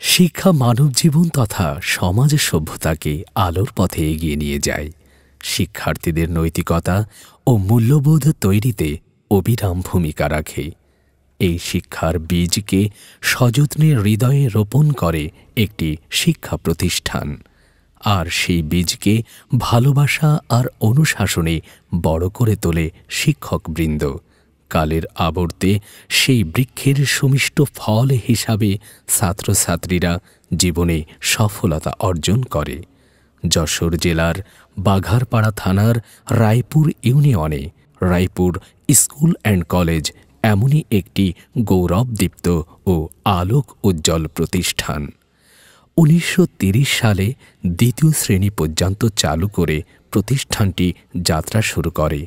শিক্ষা মানব জীবন তথা সমাজ সভ্যতাকে আলোর পথে এগিয়ে নিয়ে যায়। শিক্ষার্থীদের নৈতিকতা ও মূল্যবোধ তৈরিতে অবিরাম ভূমিকা রাখে। এই শিক্ষার বীজকে সযত্নে হৃদয়ে রোপণ করে একটি শিক্ষা প্রতিষ্ঠান, আর সেই বীজকে ভালোবাসা আর অনুশাসনে বড় করে তোলে শিক্ষকবৃন্দ। কালের আবর্তে সেই বৃক্ষের সুমিষ্ট ফল হিসাবে ছাত্রছাত্রীরা জীবনে সফলতা অর্জন করে। যশোর জেলার বাঘারপাড়া থানার রায়পুর ইউনিয়নে রায়পুর স্কুল অ্যান্ড কলেজ এমনই একটি গৌরবদীপ্ত ও আলোক উজ্জ্বল প্রতিষ্ঠান। 1930 সালে দ্বিতীয় শ্রেণী পর্যন্ত চালু করে প্রতিষ্ঠানটি যাত্রা শুরু করে।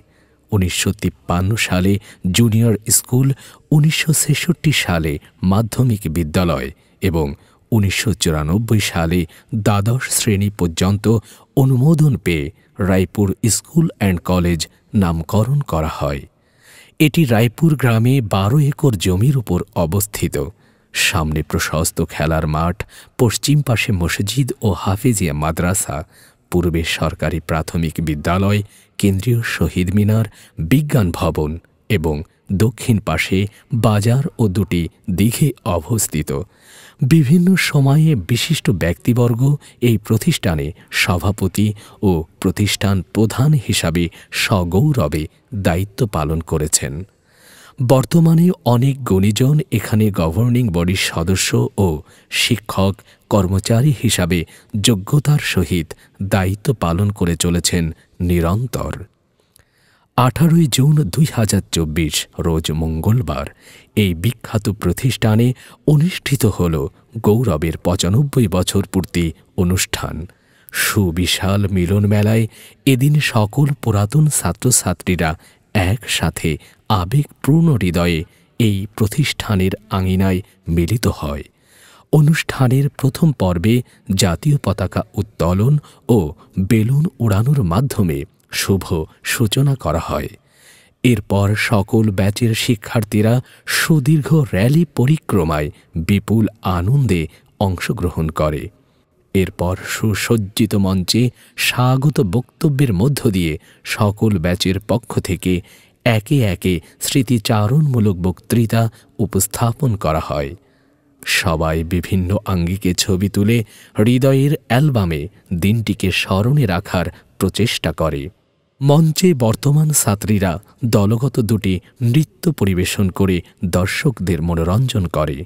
1953 সালে জুনিয়র স্কুল, 1966 সালে মাধ্যমিক বিদ্যালয় এবং 1994 সালে দ্বাদশ শ্রেণী পর্যন্ত অনুমোদন পেয়ে রায়পুর স্কুল অ্যান্ড কলেজ নামকরণ করা হয়। এটি রায়পুর গ্রামে 12 একর জমির উপর অবস্থিত। সামনে প্রশস্ত খেলার মাঠ, পশ্চিম পাশে মসজিদ ও হাফিজিয়া মাদ্রাসা, পূর্বে সরকারি প্রাথমিক বিদ্যালয়, কেন্দ্রীয় শহীদ মিনার, বিজ্ঞান ভবন এবং দক্ষিণ পাশে বাজার ও দুটি দিঘি অবস্থিত। বিভিন্ন সময়ে বিশিষ্ট ব্যক্তিবর্গ এই প্রতিষ্ঠানে সভাপতি ও প্রতিষ্ঠান প্রধান হিসাবে সগৌরবে দায়িত্ব পালন করেছেন। বর্তমানে অনেক গুণীজন এখানে গভর্নিং বডির সদস্য ও শিক্ষক কর্মচারী হিসাবে যোগ্যতার সহিত দায়িত্ব পালন করে চলেছেন নিরন্তর। 18 জুন 2024 রোজ মঙ্গলবার এই বিখ্যাত প্রতিষ্ঠানে অনুষ্ঠিত হল গৌরবের 95 বছর পূর্তি অনুষ্ঠান। সুবিশাল মিলন মেলায় এদিন সকল পুরাতন ছাত্রছাত্রীরা একসাথে আবেগপূর্ণ হৃদয়ে এই প্রতিষ্ঠানের আঙিনায় মিলিত হয়। অনুষ্ঠানের প্রথম পর্বে জাতীয় পতাকা উত্তোলন ও বেলুন উড়ানোর মাধ্যমে শুভ সূচনা করা হয়। এরপর সকল ব্যাচের শিক্ষার্থীরা সুদীর্ঘ র্যালি পরিক্রমায় বিপুল আনন্দে অংশগ্রহণ করে। এরপর সুসজ্জিত মঞ্চে স্বাগত বক্তব্যের মধ্য দিয়ে সকল ব্যাচের পক্ষ থেকে একে একে স্মৃতিচারণমূলক বক্তৃতা উপস্থাপন করা হয়। সবাই বিভিন্ন আঙ্গিকে ছবি তুলে হৃদয়ের অ্যালবামে দিনটিকে স্মরণে রাখার প্রচেষ্টা করে। মঞ্চে বর্তমান ছাত্রীরা দলগত দুটি নৃত্য পরিবেশন করে দর্শকদের মনোরঞ্জন করে।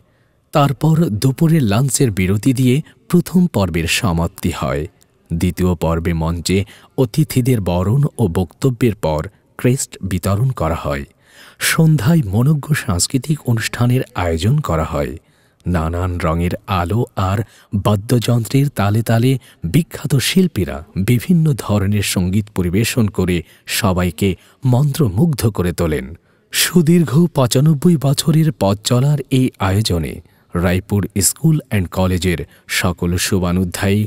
তারপর দুপুরের লাঞ্চের বিরতি দিয়ে প্রথম পর্বের সমাপ্তি হয়। দ্বিতীয় পর্বে মঞ্চে অতিথিদের বরণ ও বক্তব্যের পর ক্রেস্ট বিতরণ করা হয়। সন্ধ্যায় মনোজ্ঞ সাংস্কৃতিক অনুষ্ঠানের আয়োজন করা হয়। নানান রঙের আলো আর বাদ্যযন্ত্রের তালে তালে বিখ্যাত শিল্পীরা বিভিন্ন ধরনের সঙ্গীত পরিবেশন করে সবাইকে মন্ত্রমুগ্ধ করে তোলেন। সুদীর্ঘ 95 বছরের পথ চলার এই আয়োজনে রায়পুর স্কুল অ্যান্ড কলেজের সকল শুভানুধ্যায়ী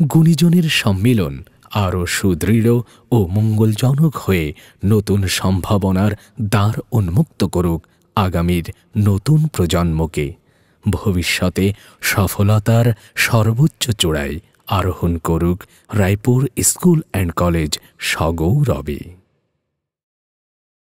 গুণীজনের সম্মিলন আরও সুদৃঢ় ও মঙ্গলজনক হয়ে নতুন সম্ভাবনার দ্বার উন্মুক্ত করুক আগামীর নতুন প্রজন্মকে। ভবিষ্যতে সফলতার সর্বোচ্চ চূড়ায় আরোহণ করুক রায়পুর স্কুল অ্যান্ড কলেজ সগৌরবে।